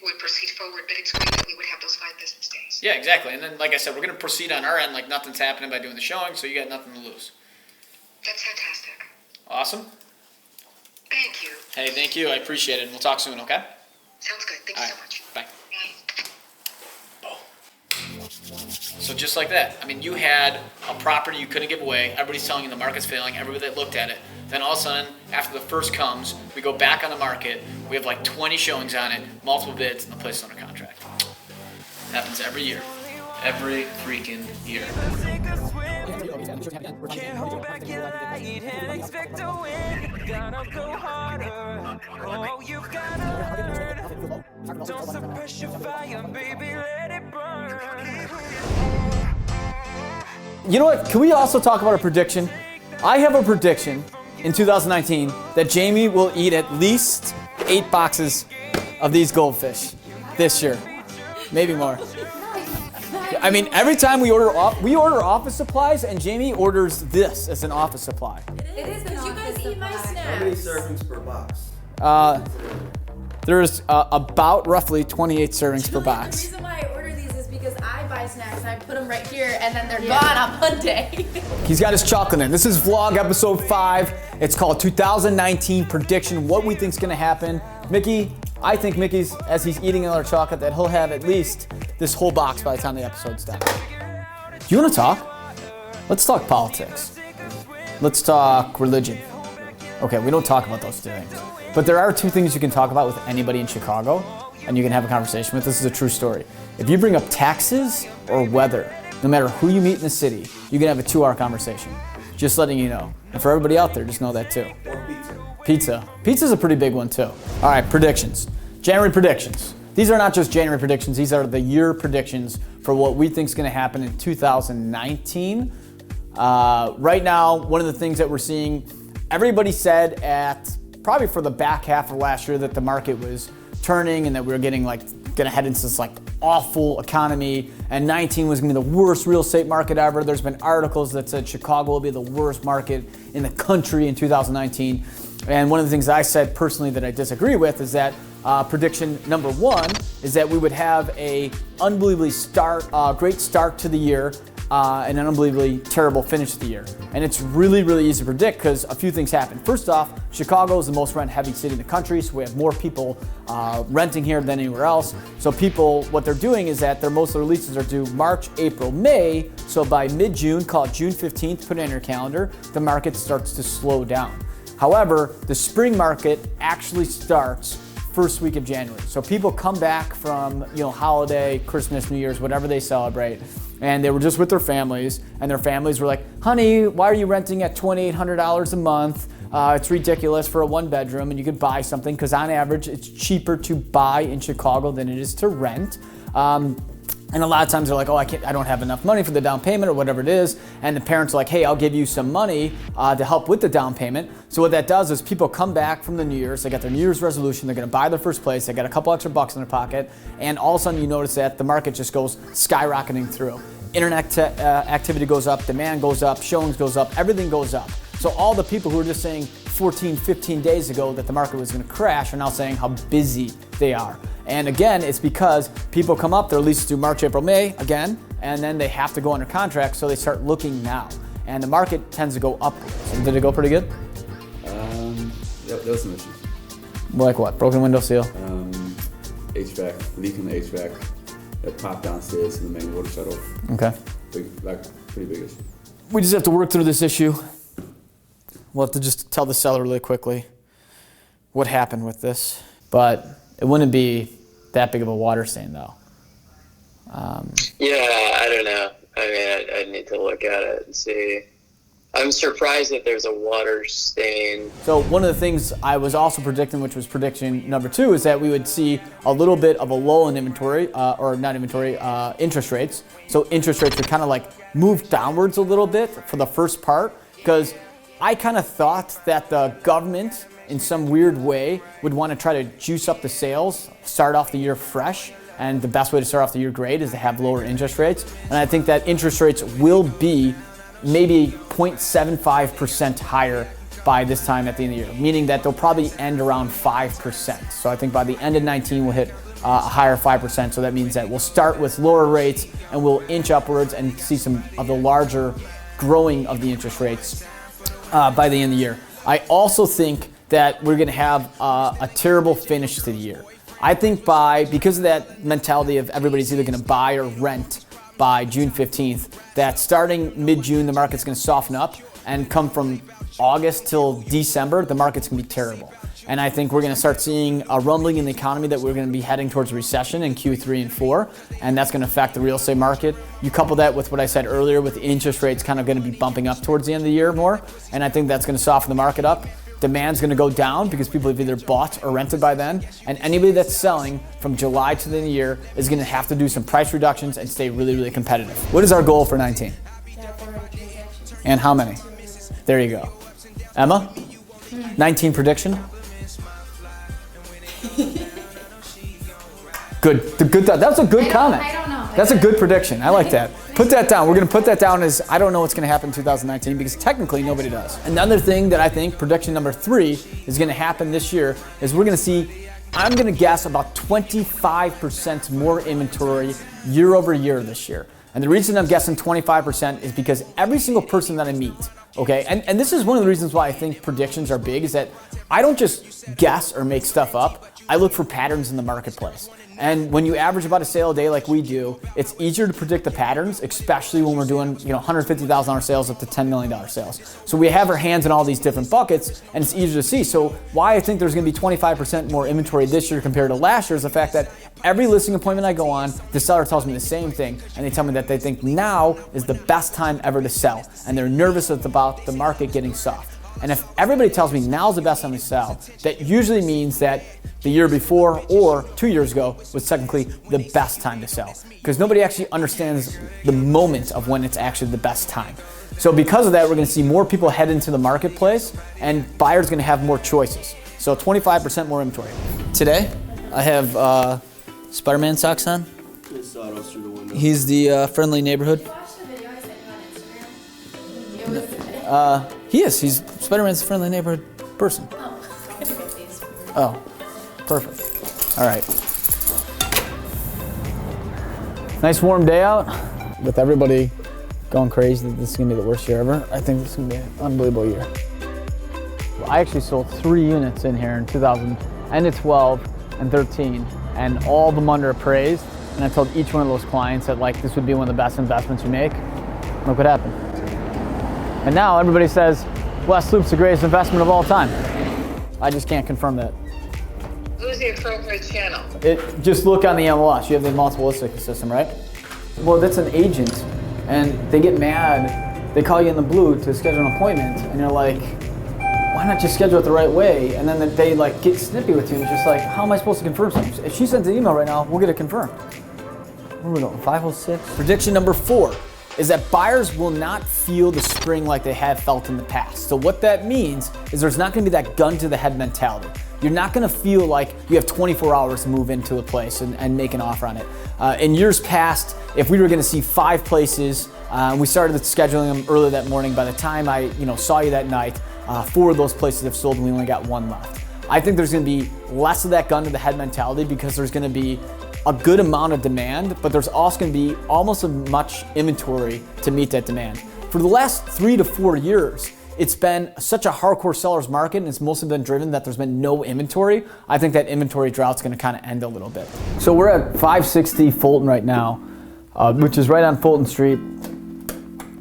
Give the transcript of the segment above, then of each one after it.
we would proceed forward. But it's great that we would have those 5 business days. Yeah, exactly. And then, like I said, we're going to proceed on our end like nothing's happening by doing the showing, so you got nothing to lose. That's fantastic. Awesome. Thank you. Hey, thank you. I appreciate it. And we'll talk soon, okay? Sounds good. Thank you so much. Bye. Bye. So just like that, I mean, you had a property you couldn't give away. Everybody's telling you the market's failing. Everybody that looked at it. Then all of a sudden, after the first comes, we go back on the market. We have like 20 showings on it, multiple bids, and the place is under contract. Happens every year. Every freaking year. Can't hold back your light and expect to win. Gotta go harder. Oh, you've gotta learn. Don't suppress your fire, baby, let it burn. You know what? Can we also talk about a prediction? I have a prediction in 2019 that Jamie will eat at least 8 boxes of these goldfish this year. Maybe more. I mean, every time we order office supplies, and Jamie orders this as an office supply. It is because you guys eat my snacks. How many servings per box? There's about roughly 28 servings per box. The reason why I order these is because I buy snacks and I put them right here and then they're gone on Monday. He's got his chocolate in. This is vlog episode 5. It's called 2019 Prediction, what we think's gonna happen. I think Mickey's, as he's eating another chocolate, that he'll have at least this whole box by the time the episode's done. Do you wanna talk? Let's talk politics. Let's talk religion. Okay, we don't talk about those 2 things. But there are 2 things you can talk about with anybody in Chicago, and you can have a conversation with. This is a true story. If you bring up taxes or weather, no matter who you meet in the city, you can have a 2-hour conversation. Just letting you know. And for everybody out there, just know that too. Or pizza. Pizza. Pizza's a pretty big one too. All right, predictions. January predictions. These are not just January predictions, these are the year predictions for what we think is gonna happen in 2019. Right now, one of the things that we're seeing, everybody said probably for the back half of last year that the market was turning and that we were gonna head into this awful economy, and 19 was gonna be the worst real estate market ever. There's been articles that said Chicago will be the worst market in the country in 2019. And one of the things I said personally that I disagree with is that prediction number 1 is that we would have a unbelievably great start to the year and an unbelievably terrible finish to the year. And it's really, really easy to predict because a few things happen. First off, Chicago is the most rent-heavy city in the country, so we have more people renting here than anywhere else. So people, what they're doing is that most of their leases are due March, April, May. So by mid-June, call it June 15th, put it on your calendar, the market starts to slow down. However, the spring market actually starts first week of January. So people come back from, holiday, Christmas, New Year's, whatever they celebrate, and they were just with their families, and their families were like, honey, why are you renting at $2,800 a month? It's ridiculous for a 1-bedroom, and you could buy something, because on average, it's cheaper to buy in Chicago than it is to rent. And a lot of times they're like, I don't have enough money for the down payment or whatever it is. And the parents are like, hey, I'll give you some money to help with the down payment. So what that does is people come back from the New Year's, they got their New Year's resolution, they're gonna buy their first place, they got a couple extra bucks in their pocket, and all of a sudden you notice that the market just goes skyrocketing through. Internet activity goes up, demand goes up, showings goes up, everything goes up. So all the people who were just saying 14, 15 days ago that the market was gonna crash are now saying how busy they are. And again, it's because people come up, their leases due March, April, May again, and then they have to go under contract, so they start looking now. And the market tends to go up. So did it go pretty good? There was some issues. Like what? Broken window seal? HVAC, leak in the HVAC that popped downstairs and the main water shut off. Okay. Pretty big issue. We just have to work through this issue. We'll have to just tell the seller really quickly what happened with this. But it wouldn't be that big of a water stain though. Yeah, I don't know. I mean, I'd need to look at it and see. I'm surprised that there's a water stain. So one of the things I was also predicting, which was prediction number 2, is that we would see a little bit of a lull in inventory, interest rates. So interest rates would kind of move downwards a little bit for the first part, because I kind of thought that the government, in some weird way, would want to try to juice up the sales, start off the year fresh, and the best way to start off the year great is to have lower interest rates. And I think that interest rates will be maybe 0.75% higher by this time at the end of the year, meaning that they'll probably end around 5%. So I think by the end of 19, we'll hit a higher 5%. So that means that we'll start with lower rates and we'll inch upwards and see some of the larger growing of the interest rates by the end of the year. I also think that we're going to have a terrible finish to the year. I think because of that mentality of everybody's either going to buy or rent by June 15th, that starting mid-June, the market's going to soften up, and come from August till December, the market's going to be terrible. And I think we're going to start seeing a rumbling in the economy that we're going to be heading towards a recession in Q3 and 4, and that's going to affect the real estate market. You couple that with what I said earlier, with the interest rates kind of going to be bumping up towards the end of the year more, and I think that's going to soften the market up. Demand's going to go down because people have either bought or rented by then, and anybody that's selling from July to the end of the year is going to have to do some price reductions and stay really, really competitive. What is our goal for 19? And how many? There you go. Emma? 19 prediction? Good. That was a good comment. I don't know. That's a good prediction. I like that. Put that down. We're going to put that down as I don't know what's going to happen in 2019 because technically nobody does. Another thing that I think prediction number 3 is going to happen this year is we're going to see, I'm going to guess about 25% more inventory year over year this year. And the reason I'm guessing 25% is because every single person that I meet, okay, and this is one of the reasons why I think predictions are big, is that I don't just guess or make stuff up. I look for patterns in the marketplace. And when you average about a sale a day like we do, it's easier to predict the patterns, especially when we're doing $150,000 sales up to $10 million sales. So we have our hands in all these different buckets, and it's easier to see. So why I think there's going to be 25% more inventory this year compared to last year is the fact that every listing appointment I go on, the seller tells me the same thing, and they tell me that they think now is the best time ever to sell, and they're nervous about the market getting soft. And if everybody tells me now's the best time to sell, that usually means that the year before or 2 years ago was technically the best time to sell, because nobody actually understands the moment of when it's actually the best time. So because of that, we're going to see more people head into the marketplace, and buyers going to have more choices. So 25% more inventory. Today, I have Spider-Man socks on. He's the friendly neighborhood. He is. He's Spider-Man's friendly neighborhood person. Oh, perfect. All right. Nice warm day out. With everybody going crazy that this is gonna be the worst year ever, I think this is gonna be an unbelievable year. Well, I actually sold 3 units in here in 2012 and 13, and all of them under appraised. And I told each one of those clients that this would be one of the best investments you make. Look what happened. And now everybody says West Loop's the greatest investment of all time. I just can't confirm that. Who's the appropriate channel? Just look on the MLS. You have the multiple listing system, right? Well, that's an agent, and they get mad. They call you in the blue to schedule an appointment, and you're like, why not just schedule it the right way? And then they get snippy with you, and just how am I supposed to confirm something? If she sends an email right now, we'll get it confirmed. Where are we going? 506. Prediction number 4 is that buyers will not feel the spring like they have felt in the past. So what that means is there's not going to be that gun to the head mentality. You're not going to feel like you have 24 hours to move into a place and make an offer on it. In years past, if we were going to see 5 places, we started scheduling them early that morning. By the time I saw you that night, 4 of those places have sold and we only got 1 left. I think there's going to be less of that gun to the head mentality because there's going to be a good amount of demand, but there's also going to be almost as much inventory to meet that demand. For the last 3 to 4 years, it's been such a hardcore seller's market, and it's mostly been driven that there's been no inventory. I think that inventory drought's going to kind of end a little bit. So we're at 560 Fulton right now, which is right on Fulton Street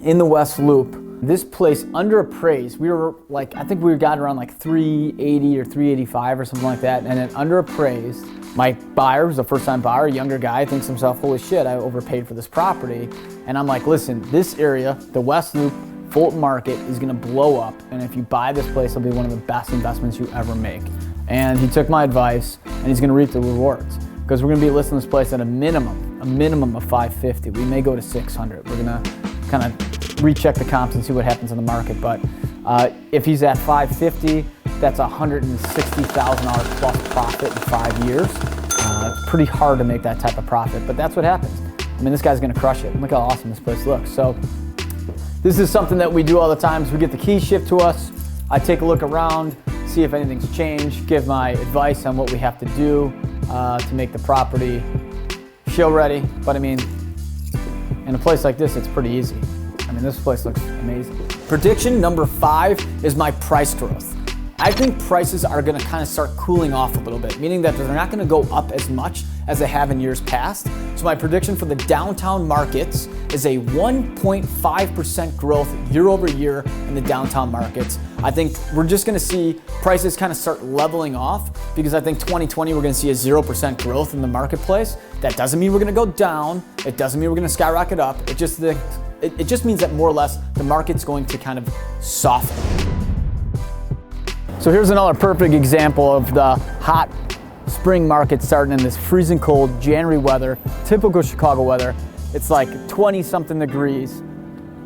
in the West Loop. This place under appraised, we were I think we got around 380 or 385 or something like that, and then under appraised. My buyer, who's a first-time buyer, a younger guy, thinks to himself, holy shit, I overpaid for this property. And I'm like, listen, this area, the West Loop, Fulton Market, is gonna blow up. And if you buy this place, it'll be one of the best investments you ever make. And he took my advice, and he's gonna reap the rewards. Because we're gonna be listing this place at a minimum of 550. We may go to 600. We're gonna kind of recheck the comps and see what happens in the market. But if he's at 550, that's $160,000 plus profit in 5 years. It's pretty hard to make that type of profit, but that's what happens. I mean, this guy's gonna crush it. Look how awesome this place looks. So this is something that we do all the time. So we get the keys shipped to us. I take a look around, see if anything's changed, give my advice on what we have to do. to make the property show ready. But I mean, in a place like this, it's pretty easy. I mean, this place looks amazing. Prediction number 5 is my price growth. I think prices are gonna kind of start cooling off a little bit, meaning that they're not gonna go up as much as they have in years past. So my prediction for the downtown markets is a 1.5% growth year over year in the downtown markets. I think we're just gonna see prices kind of start leveling off, because I think 2020 we're gonna see a 0% growth in the marketplace. That doesn't mean we're gonna go down. It doesn't mean we're gonna skyrocket up. It just means that more or less the market's going to kind of soften. So here's another perfect example of the hot spring market starting in this freezing cold January weather, typical Chicago weather. It's like 20 something degrees.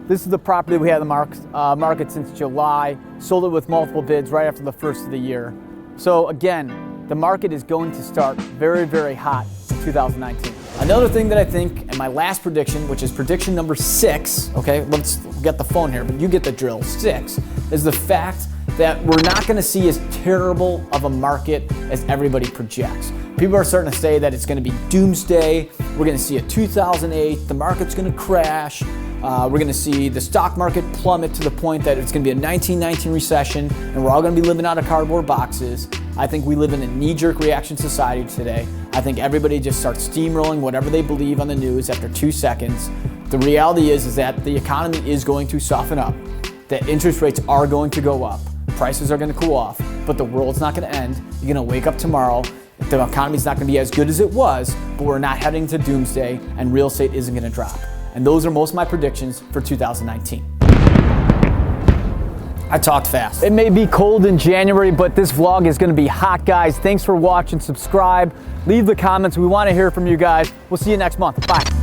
This is the property we had in the market since July, sold it with multiple bids right after the first of the year. So again, the market is going to start very, very hot in 2019. Another thing that I think, and my last prediction, which is prediction number 6, okay, let's get the phone here, but you get the drill, 6, is the fact that we're not gonna see as terrible of a market as everybody projects. People are starting to say that it's gonna be doomsday. We're gonna see a 2008, the market's gonna crash. We're gonna see the stock market plummet to the point that it's gonna be a 1919 recession, and we're all gonna be living out of cardboard boxes. I think we live in a knee-jerk reaction society today. I think everybody just starts steamrolling whatever they believe on the news after 2 seconds. The reality is that the economy is going to soften up, that interest rates are going to go up, prices are gonna cool off, but the world's not gonna end. You're gonna wake up tomorrow, the economy's not gonna be as good as it was, but we're not heading to doomsday, and real estate isn't gonna drop. And those are most of my predictions for 2019. I talked fast. It may be cold in January, but this vlog is gonna be hot, guys. Thanks for watching, subscribe, leave the comments. We wanna hear from you guys. We'll see you next month, bye.